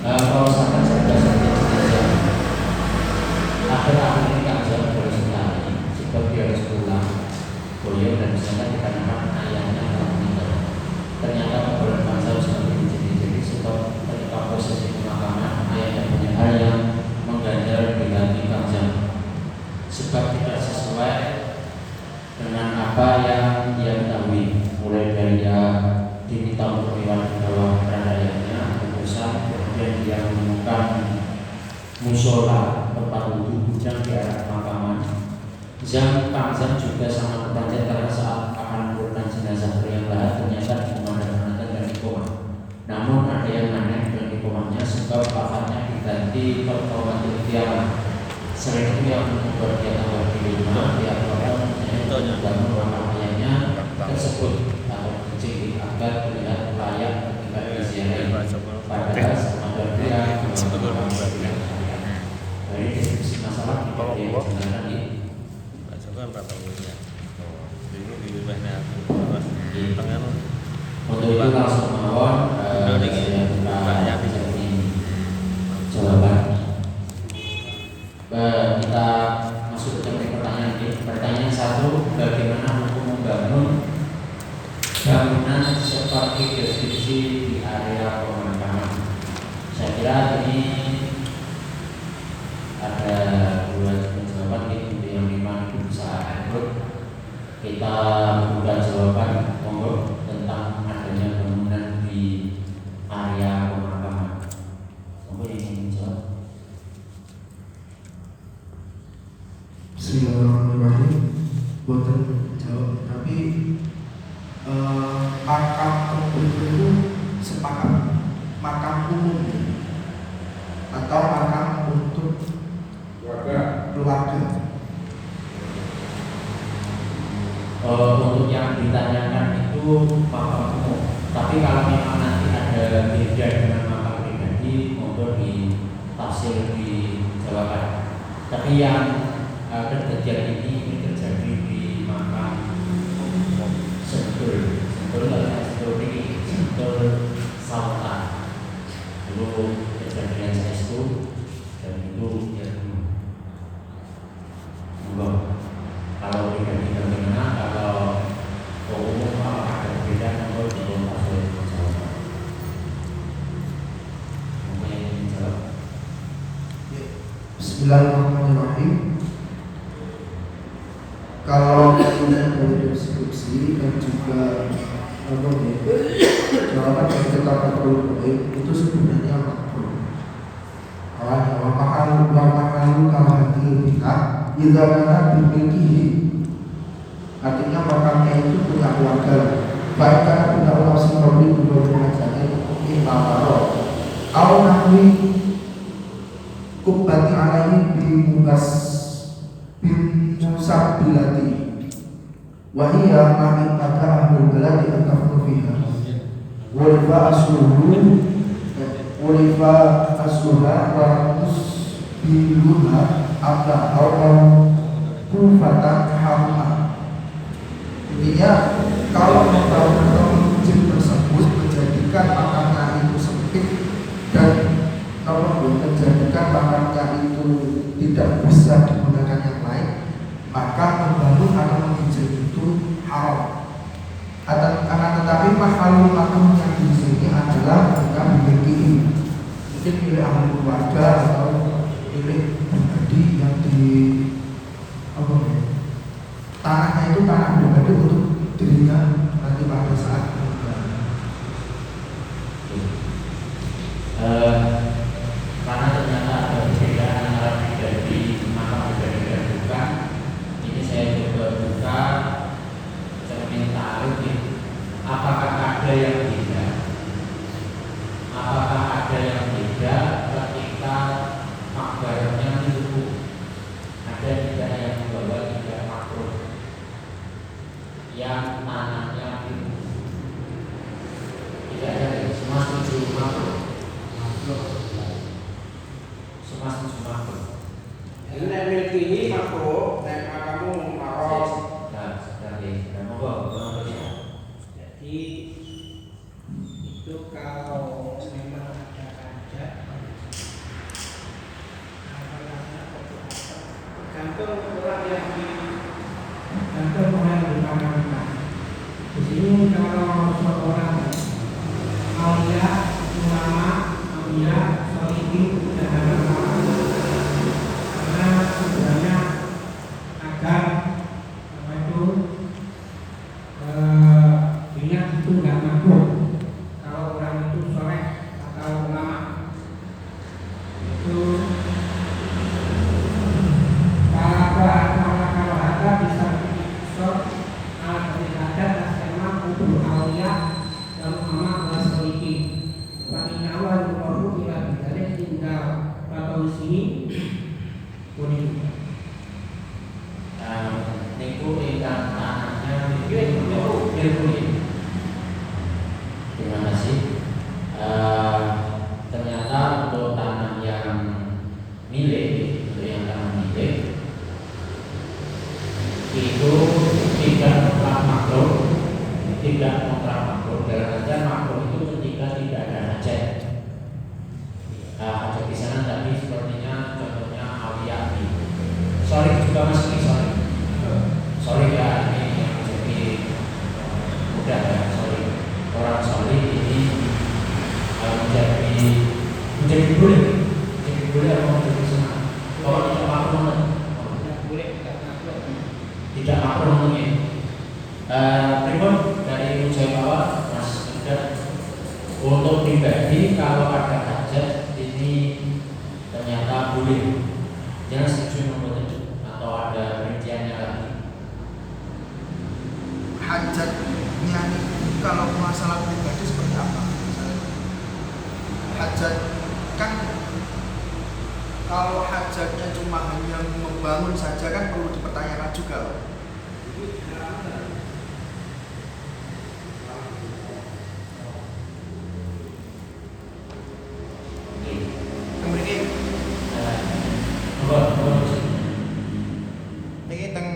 Kalau sampai sudah sakit jenazah, akhir-akhir ini kanjeng boleh sekali sebab dia harus pulang boyo dan misalnya dikarenakan ayahnya telah meninggal. Ternyata kebetulan bangsa seperti jadi sebab ketika posisi pemakaman ayahnya punya hal yang mengganjal di hati kanjeng sebab tidak sesuai dengan apa yang dia ketahui, mulai dari dia diminta untuk lewat di bawah ayahnya urusan, kemudian dia menemukan musola tempat wudhu yang di arah pemakaman. Kanjeng juga sangat terpanjat karena saat akan menurunkan jenazah yang lahat ternyata dikumandangkan dan dikoma. Namun ada yang aneh dengan dikomanya sebab pakarnya diganti pertolongan tiara. Selain itu yang membuat dia tambah di rumah, dia bangun makam ayahnya tersebut atau kecil agar terlihat layak ketika diziarahi. Padahal semacam dia dari diskusi masalah tidak dia sebenarnya ini. Untuk itu langsung mawon saya buka jawaban. Kita masuk ke pertanyaan ini. Pertanyaan satu, bagaimana hukum membangun bangunan seperti deskripsi di area pemakaman? Saya kira ini ada dua jawaban untuk yang lima usaha ikut. Kita buka jawaban monggo tentang adanya bangunan di area pemakaman. Monggo yang ingin jawab. Bismillahirrahmanirrahim. Boten jawab, tapi makam tertentu itu sepakat makam umum atau makam untuk keluarga. Untuk yang ditanyakan itu makam umum. Tapi kalau memang nanti ada beda dengan makam pribadi, monggo ditafsir di jawaban. Tapi yang kejadian ini terjadi di makam Sentul Sultan. Dulu kejadian itu dan itu ya monggo. Kalau pribadi bagaimana, kalau umum apakah ada perbedaan, monggo ditafsir di jawaban. Monggo yang ingin jawab. Bismillahirrahmanirrahim. Kalau kemudian dari deskripsi dan juga jawaban yang kita perlu itu sebenarnya makruh. Wamahalu kalau hati kita idamana dimiliki, artinya makamnya itu punya keluarga. Baik karena punya Allah sendiri berbeda saja imamaro. Au nahwi kubati alaihi bimusabilati wahiyya ma'in pada ahlul baladi akafnu fiha walifa asluha wa musbiluha abda awal kufatan hamma. Intinya kalau membangun masjid tersebut menjadikan makamnya itu sempit dan menjadikan makamnya itu tidak bisa digunakan yang lain, maka membangun atau menghijau itu haram. Akan tetapi makhluk makam yang di sini adalah bukan dimiliki, mungkin milik ahli keluarga atau milik pribadi yang di tanahnya itu tanah pribadi untuk dirinya nanti pada saat meninggal. Karena ternyata ada perbedaan antara pribadi makam pribadi dan bukan. Ini saya coba buka cermin tarikh. Apakah ada yang beda? Apakah ada yang beda ketika makbarnya itu ada tidak yang membawa tidak makruh, yang tanahnya itu tidak ada, semua setuju makruh. Semua setuju makruh. Ini milik ini makruh, nek makamu marah. Jadi itu kalau memang ada kaca orang yang digantung oleh kita. Di sini kalau seorang aulia, ulama, aulia, solihin dan anak-anak, karena sebenarnya agar apa itu dilihat itu nggak makruh kalau orang itu soleh atau ulama. Itu kalau ada bisa dipisah dari adat asema kubur aulia dan ulama wasolihin. Wanita awal berlaku bila bidalih tinggal atau di sini boleh. Niku ingkang tanahnya Bilkuin. Terima kasih. Ternyata untuk tanah yang milik, untuk yang tanah milik itu tidak mutlak makruh, dalam artian makruh itu ketika tidak ada hajat. Hajat di sana tadi sepertinya contohnya awliya. Sorry juga Mas, sorry ya, ini yang jadi mudah ya, sorry. Orang soleh ini menjadi boleh apa menjadi senang. Kalau tidak makruh tidak makruh mungkin. Berikut dari ujian bawah Mas Yuda, untuk pribadi kalau ada hajat ini ternyata boleh. Jangan setuju nomor 7 atau ada rinciannya lagi. Hajatnya ini kalau masalah pribadi seperti apa? Misalnya, hajat kan kalau hajatnya cuma hanya membangun saja kan perlu dipertanyakan juga loh. Ini teng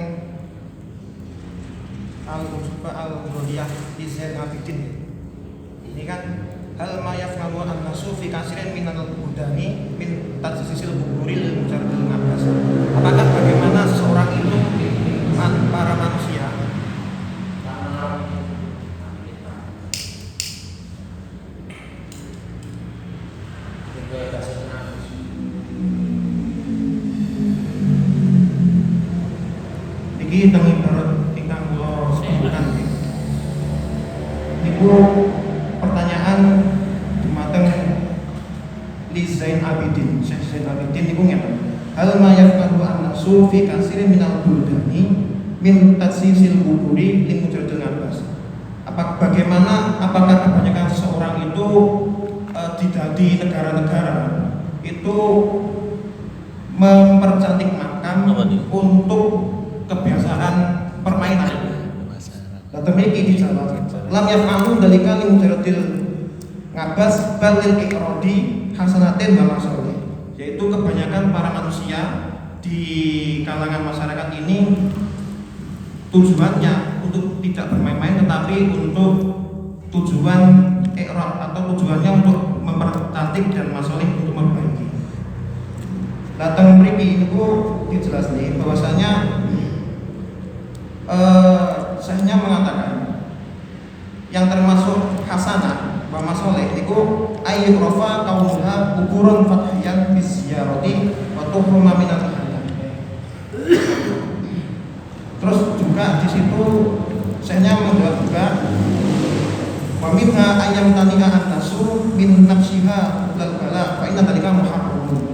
al-Ghudiyah di Zain Abidin. Ini kan hal ma yafhamu an-nasu fi kasirin minal budani min tajsisil bukuril mujarradil nabas. Apakah bagaimana seseorang itu para manusia iki teng ibarat ingkang kula sebutkan. Niku pertanyaan dumateng Li Zain Abidin, Syekh Zain Abidin niku ngeten. Hal ma yaf'alu an-nasu fi katsirin minal buldani min tatsisil kuburi li mujarradil nabas. Apakah kebanyakan seseorang itu di negara-negara itu mempercantik makam untuk kebiasaan permainan. Lah temiki dijawab. Lam yaf'alu dalika li mujarradil ngabas balil ikrodi hasanatin wa masalih. Yaitu kebanyakan para manusia di kalangan masyarakat ini tujuannya untuk tidak bermain-main tetapi untuk tujuan ikrod atau tujuannya untuk mempercantik dan masalih untuk memperbaiki. Datang mriki niku dijelaskan bahwasanya Syekhnya mengatakan yang termasuk hasanah wa masoleh niku ayyurofa kaunuha kuburan fathiyan bisyarati wa tuhruma minal hayat. Terus juga di situ Syekhnya menjawab juga wa minha ayyam taniha an-nasu min nafsiha lal bala fa inna dzalika muharramun.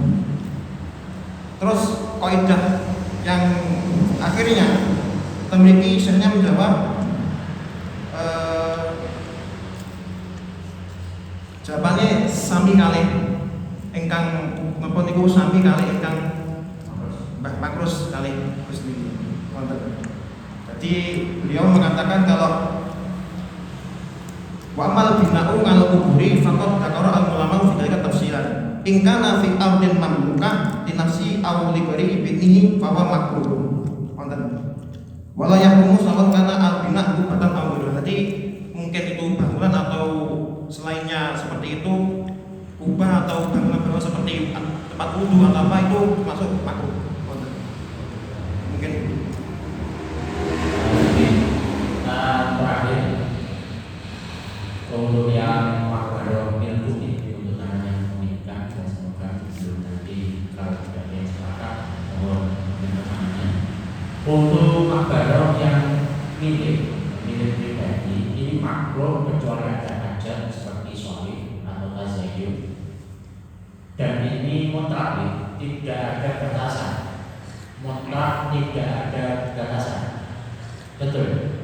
Terus kaidah yang akhirnya memiliki Syekhnya menjawab jawabannya sami kalih ingkang napa niku sami kalih ingkang Mbah Makrus kalih Gusti wonten. Jadi beliau mengatakan kalau wa amal bina'u al kuburi faqad dzakara al ulama fi dzalika tafsilan in kana fi ardin mamlukah li nafsi aw li ghairi ibnihi fa huwa makruh wonten. Wala yahrumu sawan kana al-bina hubatan awal. Jadi mungkin itu bangunan atau selainnya seperti itu, kubah atau bangunan-bangunan seperti tempat wudhu atau apa itu masuk makruh. untuk yang makro milku ini untuk anak yang menginginkan dan semoga sebelum nanti kalau tidak ada yang sepakat mohon menandatangannya. Untuk makro yang milik pribadi ini makro kecuali ada hajat seperti sholih atau tazayyun, dan ini mutlak, tidak ada batasan. Mutlak tidak ada batasan. Betul?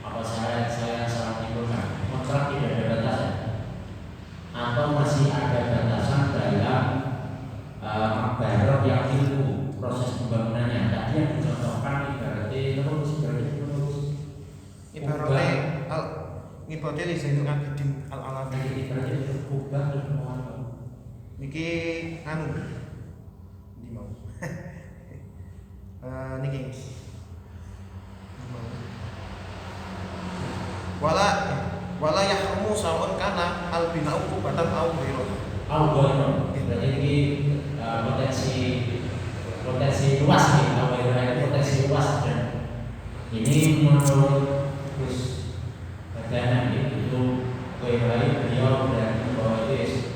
Apa saya salah menyimpulkan? Mutlak tidak ada batasan. Atau masih ada batasan dalam makbarok yang ilmu proses pembangunannya. Tadi yang dicontohkan ibaratnya terus. Ibaratnya li Zainul Abidin Al-Alawi. Ibaratnya kubah terus mau Niki anu di mau. Niki. Wala yahrumu sawun kana al-bina'u kubatan au ghairu. Berarti ini potensi luas nih, potensi luas dan ini menurut Gus Badana itu beliau dan bahwa itu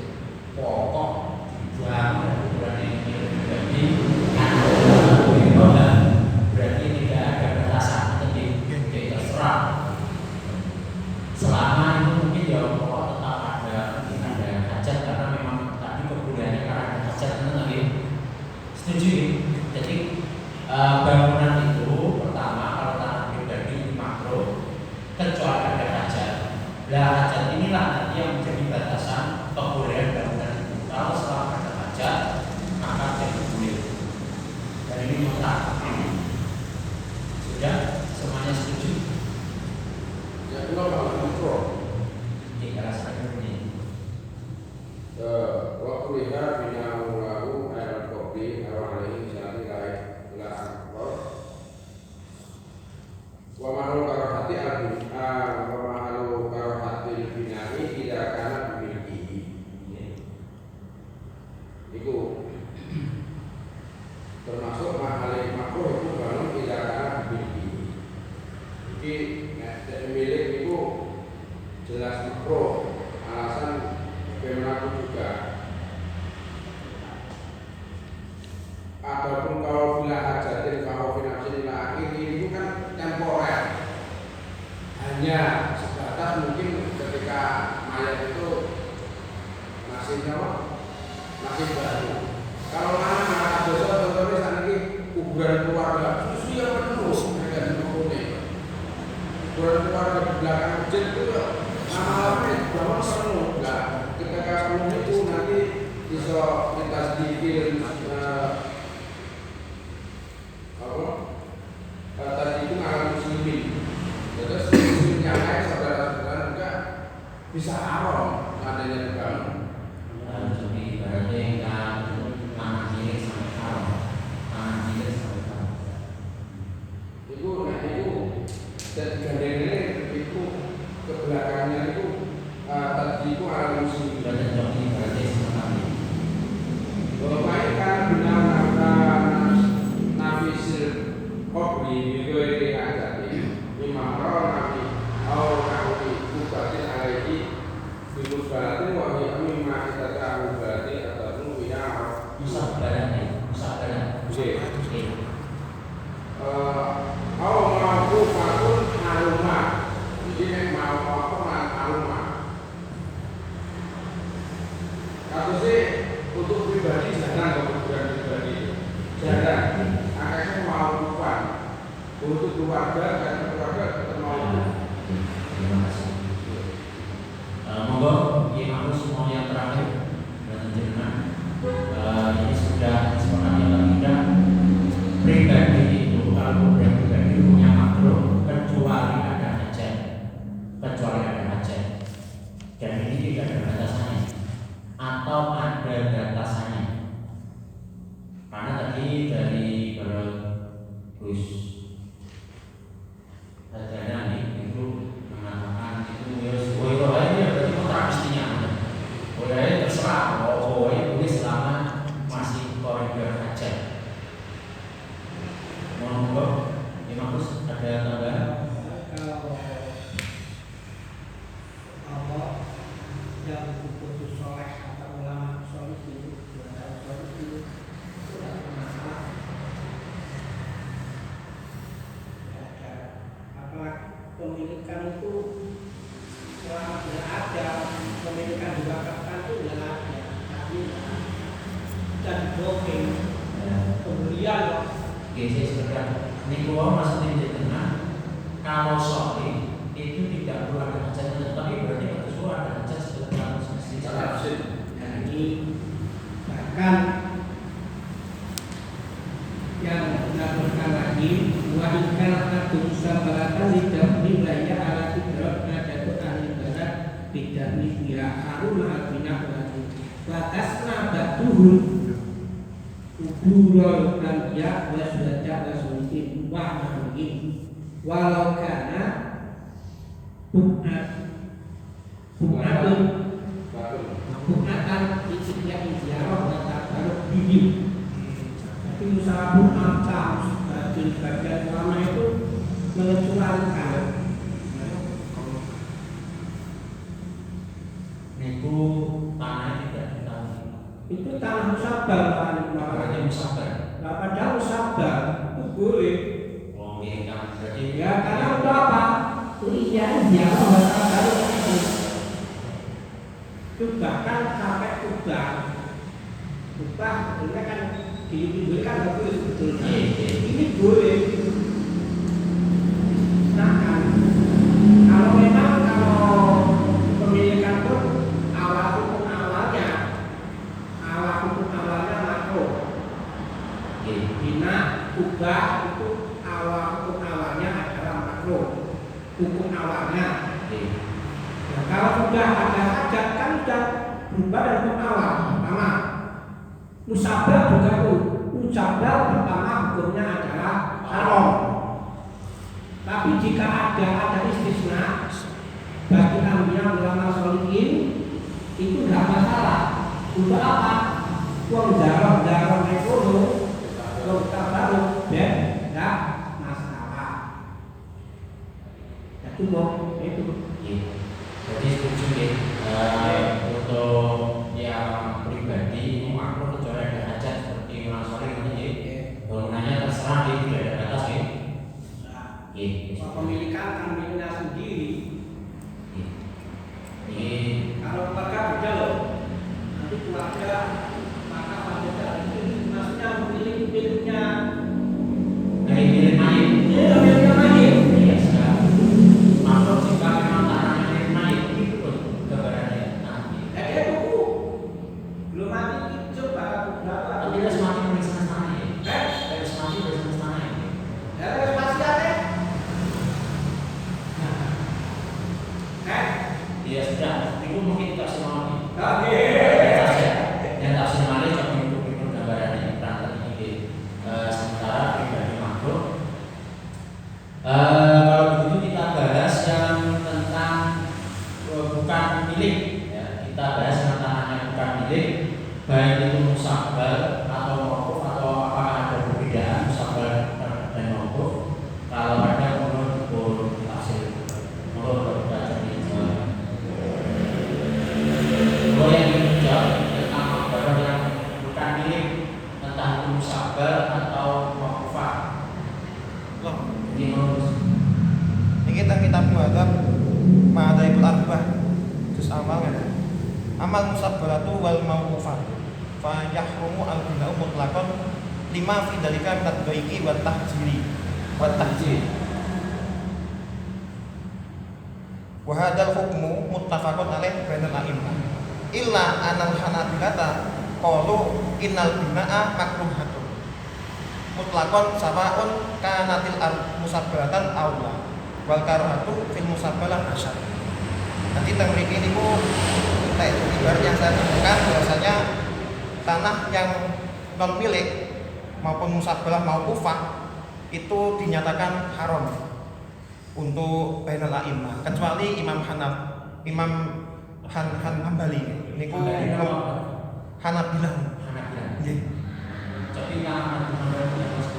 pokok bangun berarti berarti tidak ada batasan, jadi terserah. Selama itu mungkin ya pokok tetap ada hajat karena memang tadi kebudayaannya karena ada hajat lagi. Setuju? Jadi bangunan itu pertama kalau tanah pribadi makro kecuali ada hajat. Nah hajat inilah nanti yang menjadi batasan kebolehan bangunan itu. Kalau selama ada hajat maka jadi boleh. Dan ini mutlak. Sudah semuanya setuju? Ya itu kalau mikro. Jika rasanya ini. Waktu lihat bina lalu air kopi awal ini misalnya kayak gula angkor. Wa mahal karohati binari tidak akan dimiliki. Itu termasuk mahal makruh itu bangun tidak akan dimiliki. Jadi milik itu jelas makruh. Alasan berlaku juga. Adapun kalau bila hajatin kalau finansin lagi itu kan temporer, hanya sebatas mungkin ketika mayat itu masih baru. Kalau anak dosa contohnya saat ini kuburan keluarga susu yang penuh mereka di rumahnya. Kuburan keluarga di belakang masjid itu lama-lama bawah penuh. Nah, ketika penuh itu nanti bisa kita sedikit tadi itu ngalah muslimin. Terus muslim yang lain saudara-saudara juga bisa haram adanya dibangun. Jadi ibaratnya kan tanah milik sampai haram, tanah milik sampai haram. Itu dan gandengnya itu ke belakangnya itu tadi itu alam muslim. Sudah terjadi ibaratnya sekali. Bahwa kan benar nafisil kopi juga ini ada di makro nabi au nabi bukatin alaihi bimus balatin wa hi'amin ma'ita ta'ahu balati atau nubiya Musab badan. au mampu fakun aruma jadi mau apa aruma kasusnya untuk pribadi jarang kebutuhan pribadi jarang akhirnya mau upah untuk keluarga dan keluarga tetap mau. Terima kasih. Monggo Imam semua yang terakhir dan jenengan ini sudah disepakati atau tidak pribadi itu kalau pribadi punya makro kecuali ada hajat, dan ini tidak ada batasannya atau ada batasannya karena tadi dari Gus Hadana itu mengatakan itu ya berarti kontrak mestinya terserah boleh selama masih koridor hajat. Monggo Imam Gus ada tambahan? Kalau ada buku soleh atau ulama soleh itu tidak masalah. Apalagi pemilikan itu selama tidak ada pemilikan diwakafkan itu tidak ada, tapi dan booking pembelian. Saya sekedar ini gua maksudnya di tengah kalau soleh itu tidak perlu ada hajat, tapi berarti harus ada hajat seperti yang semestinya. Nah ini bahkan yang dilaporkan lagi wahikal atau sabaratan tidak nilainya ala tidak ada tuh ahli barat tidak nilai harum al-bina wajib batasna batuhun uburol dan ya waswajah wasulikin wa'amangin walau karena bukan isinya ziarah dan taruh bibir. Tapi usaha bukan di bagian ulama itu mengecualikan. Niku tanah tidak ditahu. Itu tanah musabah kan? Berarti musabah. Nah, padahal musabah itu boleh. Oh, iya kan. Berarti Ya karena untuk apa? Iya, ziarah dan taruh bibir. Itu bahkan sampai kubah sebetulnya kan diberikan bagus sebetulnya. Ini boleh. Nah kan, kalau memang kalau pemilikan pun awal hukum awalnya makro. Bina kubah itu awal hukum awalnya adalah makro. Hukum awalnya. Nah, kalau sudah ada hajat kan sudah berubah dari hukum awal pertama. Musabah juga itu. Musabah pertama hukumnya adalah haram. Tapi jika ada istisna bagi ambiya ulama sholihin itu tidak masalah. Untuk apa? Uang jarang ekonomi, uang tabaruk dan tidak masalah. Itu itu. Jadi setuju ya. Untuk yang pribadi ini makro kecuali ada hajat seperti orang soleh ini ya. Bangunannya terserah dia tidak ada batas ya. Pemilikan kan miliknya sendiri. Ini Kalau keluarga beda loh. Nanti keluarga maka pada itu maksudnya miliknya. milik mayit. Iya, miliknya mayit. Iya sekali. Makro jika memang tanahnya milik mayit itu pun gambarannya. Dia buku belum mati coba berapa? Tapi dia semakin bersama tanah ya. Dia semakin bersama tanah ya. Ada spasi ada? Iya sudah. Itu mungkin tak semua. Oke. Yang tak semua coba untuk gambarannya perangkat ini. Sementara pribadi makro. Kalau begitu kita bahas yang tentang bukan milik. Ya, kita bahas yang tanahnya bukan milik, baik itu musabal atau mauquf atau apakah ada perbedaan musabal dan mauquf. Kalau ada menurut hasil menurut baca di kalau yang dijawab tentang barang yang bukan milik, entah itu musabal atau mauqufah. Loh, Ini menurut ini kita menghadap ma'adaibul arbah terus amal kan amal musabbaratu wal mauqufat fa yahrumu al-bina'u mutlaqan lima fi dalika minat baiki wa tahjiri wa tahjir wa hadal hukmu muttafaqun alaih bainal a'immah illa anal hanabilata qalu innal bina'a makruhatun mutlaqan sawa'un kanatil musabbaratan aula wal karahatu fil musabbalah asyad. Nanti teng mriki niku ibarat yang saya temukan bahwasanya tanah yang non milik maupun musabbalah mauqufah itu dinyatakan haram untuk bainal a'immah kecuali Imam Hambali niku Hanabilah. Nggih. tapi Ahmad bin Hanbal tidak terus.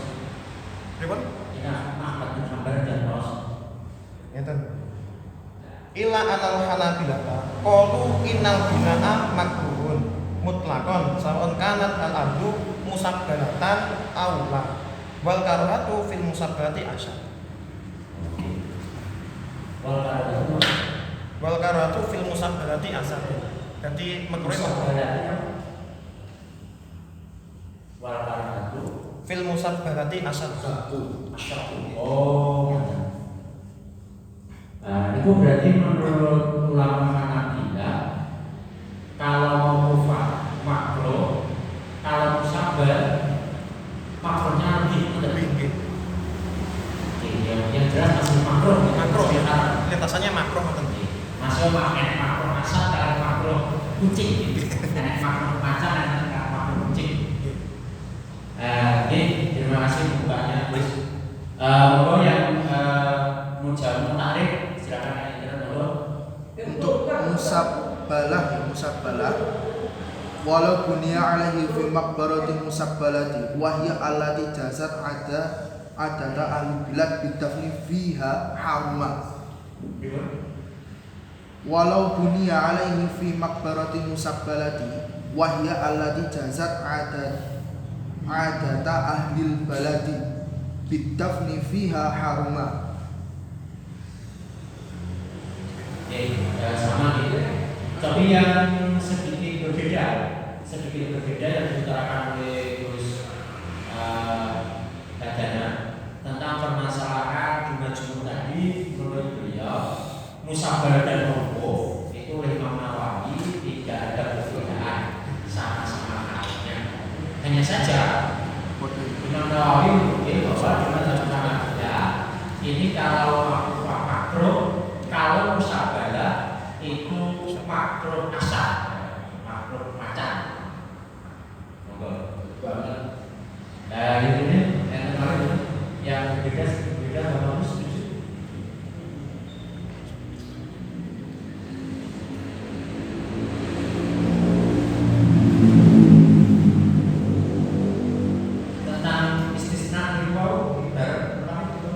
Pripun? Ahmad bin Hanbal dan terus. Ngeten. Ila anal Hanabilah qalu innal binaa makruhun mutlaqan sawan kanat al ardu musabbalatan aula wal karahatu fil musabbalati asyad. Wal karahatu fil musabbalati asyad. Jadi makruh wal karahatu fil musabbalati asyad. Oh. Nah, itu berarti menurut ulama Hanafilah kalau mau mufak makruh, kalau musabbal makruhnya lebih. Yang jelas masih makruh ya. Lintasannya makruh ngoten. Masuk pakai makruh asal kalau makruh kucing. Makruh macan dan makruh kucing. Oke, terima kasih pembukanya Gus. Monggo yang mau jawab menarik silakan yang dulu. Untuk musabbalah walau bunya alaihi fi maqbarati musabbalati wa hiya allati jazat adata ahli bilad bidafni fiha haruma. Walau bunya alaihi fi maqbarati musabbalati wa hiya allati jazat adata ahli baladi bidafni fiha haruma. Sama gitu. Tapi yang sedikit berbeda yang diutarakan oleh Gus Hadana tentang permasalahan jumlah tadi. Menurut beliau musabbal dan mawquf itu oleh Imam Nawawi tidak ada perbedaan, sama-sama halnya. Hanya saja Imam Nawawi mungkin bahwa dengan sama ini kalau makruh, kalau musabbalah itu makruh asal, makruh macan. Monggo banget. Nah ini yang kemarin yang berbeda Bapak setuju? Tentang istisna riwau pertama itu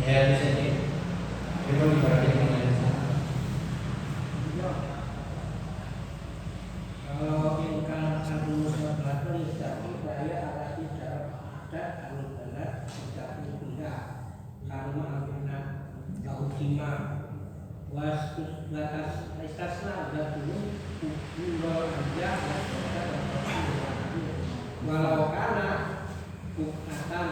ya bisa nih. Itu ibaratnya kalau ingkar satu musabbalah tidak daya ada tidak ada anu benar tidak punya karena ambilna taujima was batas istasna ada dulu pulau aja walau karena bukatan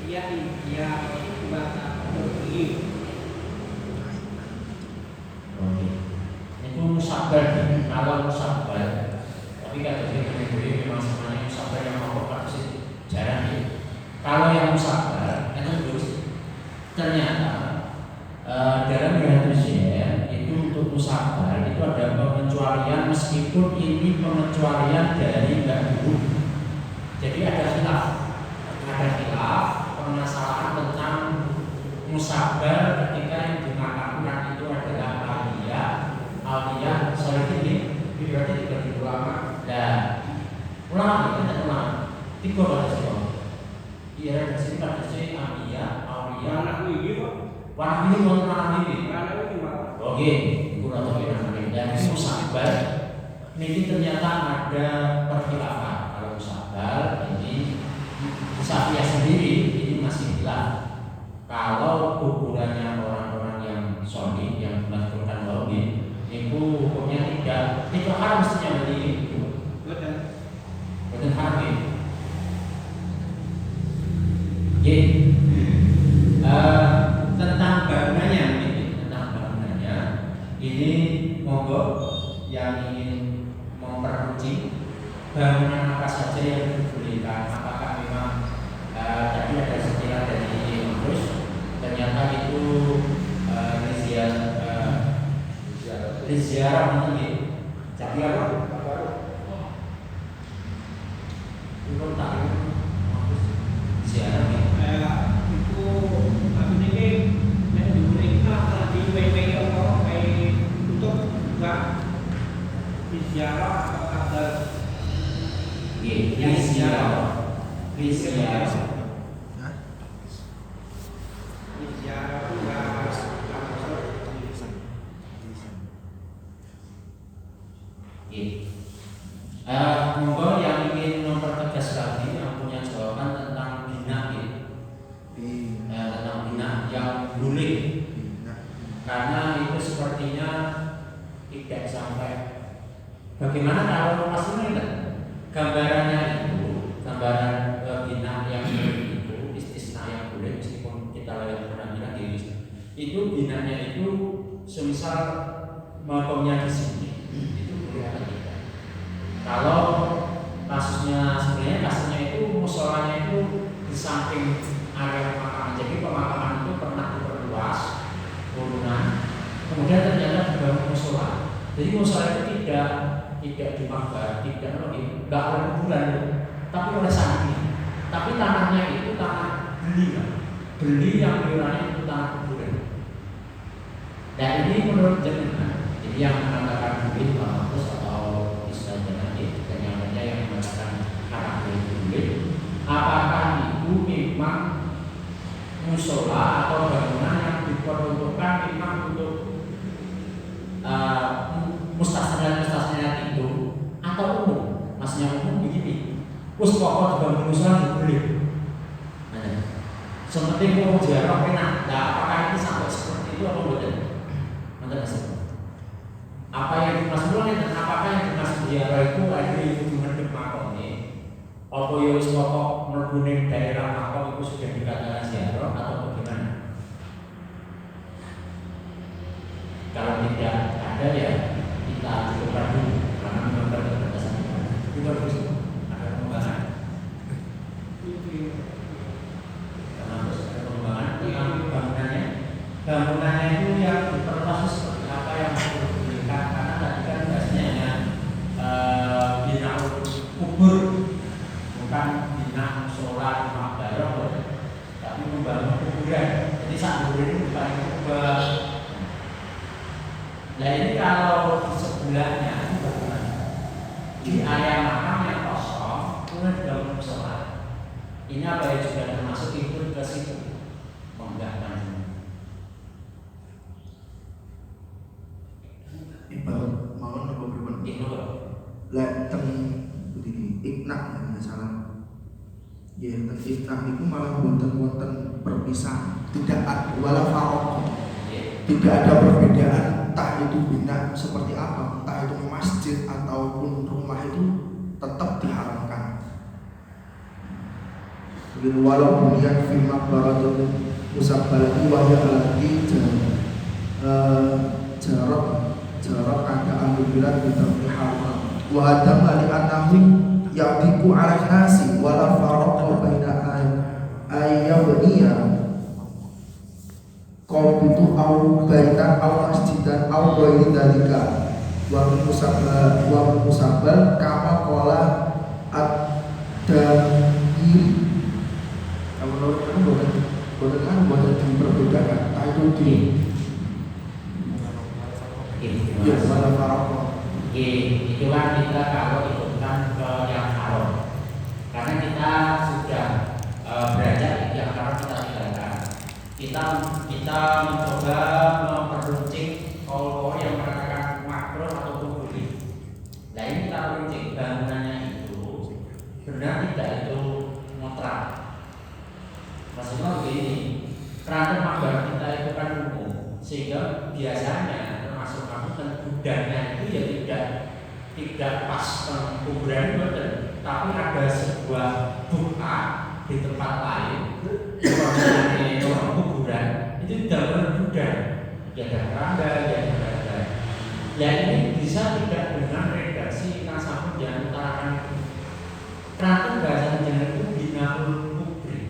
dia itu batas berbagi. Itu musabbal, kalau musabbal, tapi kata dia memang semuanya musabbal yang mau pasti jarang ya. Kalau yang musabbal itu terus ternyata dalam Riyadhus Shalihin itu untuk musabbal itu ada pengecualian meskipun ini pengecualian dari nggak dulu. Jadi ada khilaf permasalahan tentang musabbal ketika yang dimakamkan itu adalah aliyah solihin ini berarti tiga ulama dan ulama itu tidak ulama tiga batas itu iya dari sini batasnya aliyah warna ini oke kurang lebih namanya dan musabbal ini ternyata ada perkhilafan. Kalau musabbal ini Safiyah sendiri ini masih hilang. Kalau kuburannya orang-orang yang soleh yang melakukan maulid itu hukumnya tidak haram mestinya beli betul haram. Tentang bangunannya ini monggo yang ingin memperluci bangunan apa saja yang dibolehkan. Apakah memang tadi ada sekilas dari terus ternyata itu ziarah mungkin jadi apa? Itu tak ziarah Itu maksudnya yang diberikan di WPI atau untuk enggak ziarah atau ada Monggo yang ingin mempertegas lagi yang punya jawaban tentang bina tentang bina yang boleh, karena itu sepertinya tidak sampai. Bagaimana kalau Mas ini gambarannya itu, gambaran bina yang boleh itu istisna yang boleh, meskipun kita lihat pernah itu binanya itu semisal makomnya di sini itu boleh atau tidak. Kalau kasusnya sebenarnya itu musolanya itu di samping area pemakaman, jadi pemakaman itu pernah diperluas turunan, kemudian ternyata dibangun musola. Jadi musola itu tidak dimakbar, tidak oleh kuburan, tapi oleh santri. Tapi tanahnya itu tanah beli yang diurani itu tanah kuburan. Dan ini menurut jenengan, jadi yang mengatakan duit terus atau istilah jenengan itu kenyamanan yang mengatakan karakter duit, apakah itu memang musola atau bangunan yang diperuntukkan memang untuk mustasna itu atau umum? Maksudnya umum begini, pokok dibangun musola boleh. Seperti mau ziarah enak, nah apakah ini sampai seperti itu atau tidak? Apa yang dimaksudkan dan apakah yang dimaksud ziarah itu ada yang menghadap makom ini? Apa yang pokok melbuning daerah makom itu sudah dikatakan ziarah atau bagaimana? Kalau tidak ada ya kita coba dulu karena memang berdasarkan kita harus ada pengembangan. Karena harus ada pengembangan tentang bangunannya itu yang diperluas seperti apa yang perlu diberikan, karena tadi kan bahasanya hanya bina kubur, bukan bina musola makbarah, tapi membangun kuburan. Jadi saat ini bukan kubur. Nah ini kalau di sebelahnya di area makam yang kosong kemudian dibangun musola, ini apa yang sudah termasuk ikut ke situ menggahkan. Ibarat mau nopo pripun? Lek teng begini iknak ya masalah. Ya teng iknak itu malah wonten perpisahan, tidak ada wala farq. Tidak ada perbedaan, entah itu bina seperti apa, entah itu masjid ataupun rumah itu tetap diharamkan. Begitu walaupun yang fi maqbaratul musabbalati wa hiya allati jarak kata ahli bilad bitamri haram wa adama li annahu ya'tiku ala nasi wala farqa baina ayyabniya qaum itu au baitan au masjidan au ghairi dalika wa musabbal kama qala ad-damiri. Kalau menurut kamu bukan diperbedakan, tak itu di ya wala farqa. Itu kan kita kalau ikutkan ke yang haram, karena kita sudah belajar yang haram kita tinggalkan. Kita mencoba memperuncing kalau yang mengatakan makruh atau boleh. Nah ini kita peruncing bangunannya itu benar tidak itu mutlak. Maksudnya begini, kerana makbar kita itu kan umum, sehingga biasanya termasuk kamu dan gudangnya itu ya tidak pas kuburan betul, tapi ada sebuah buka di tempat lain, di orang kuburan itu dalam gudang, ya ada keranda, ya ada. Ya ini bisa tidak dengan redaksi yang sama yang utarakan itu. Kerana bahasa jangan itu binaul kubri,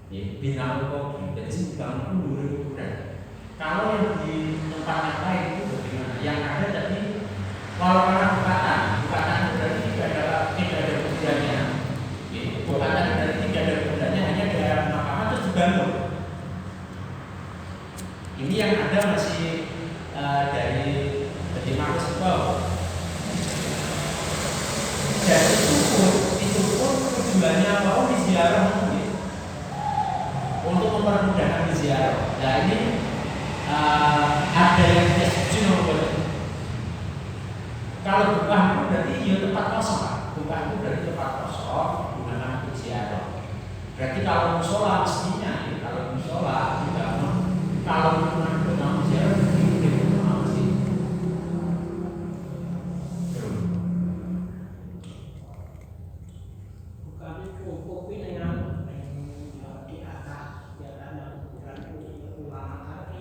binaul kubri, jadi bangun kuburan. Kalau yang di tempat yang lain itu bagaimana? Yang ada tadi kalau karena bukatan itu berarti tidak ada kuburannya. Bukatan berarti tidak ada kuburannya, hanya daerah makaman terus dibangun. Ini yang ada masih dari Markus Paul. Dan itu pun tujuannya apa? Diziarah untuk mempermudahkan diziarah. Nah ini ada yang tidak setuju. Kalau bukan itu berarti ya tempat kosong kan? Bukan itu berarti tempat kosong gunakan untuk ziarah. Berarti kalau musola mestinya, ya, kalau musola dibangun, kalau bukan untuk ziarah berarti udah bukan masjid. Bukan cukup ini yang di atas ulama tadi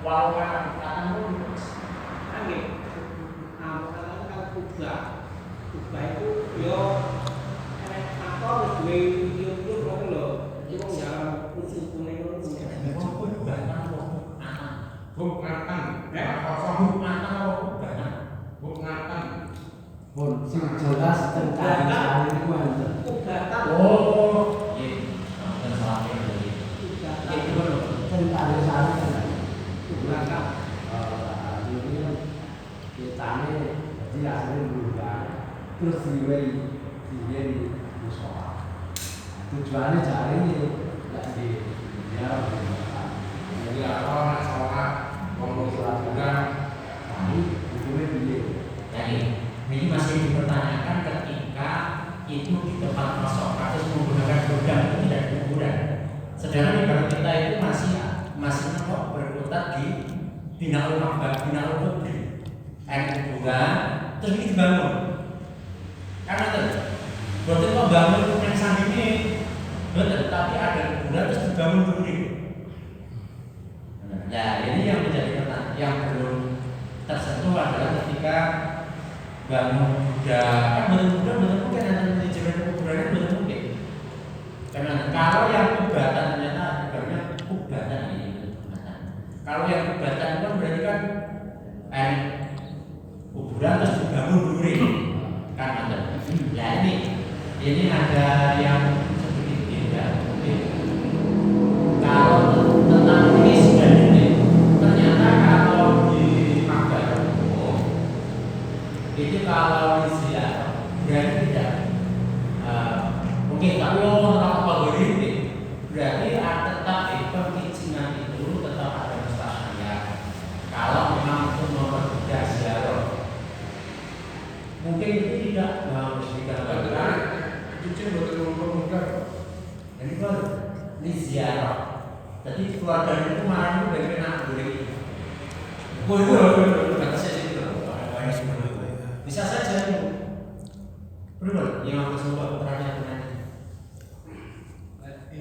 Walau kata pun angin mengatakan kalau kubah itu yo apa dua itu loh itu yang khusus kuning itu Pun sing jelas tentang hal itu aja. oh iya dan salahnya dari itu Tentang hal itu. kubah Ini kan kita ini jelasnya berubah. Terus di musola. Tujuannya cari ini nggak di dia Jadi apa sholat kemudian ini hukumnya dia. jadi ini masih dipertanyakan ketika itu di tempat kosong atau menggunakan gudang itu tidak di kuburan. Sedangkan kalau kita itu masih kok berkutat di bina rumah publik, kuburan terus ini dibangun. Karena itu, bukan kok bangun yang sandi ini, betul, tapi ada kuburan terus dibangun dulu. Nah, ini yang menjadi pertanyaan yang belum tersentuh adalah ketika bangun gudang, kan betul mungkin ada manajemen kuburannya betul mungkin. Karena kalau yang kubatan ternyata ibaratnya kubatan ini kubatan. Kalau yang kubatan itu kan berarti kan kuburan terus dibangun duri, kan ada. Ya ini ada yang sedikit beda mungkin. Kalau tentang ini sudah ini, ternyata kalau di Makkah itu kalau di ziarah berarti tidak mungkin tapi apa begini berarti tetap perizinan itu tetap ada mustahilnya kalau memang itu mempermudah ziarah mungkin itu tidak harus digambarkan itu betul mempermudah. ini kan di ziarah jadi keluarga itu malah itu dari anak boleh kata saya itu bisa saja benar yang aku sebut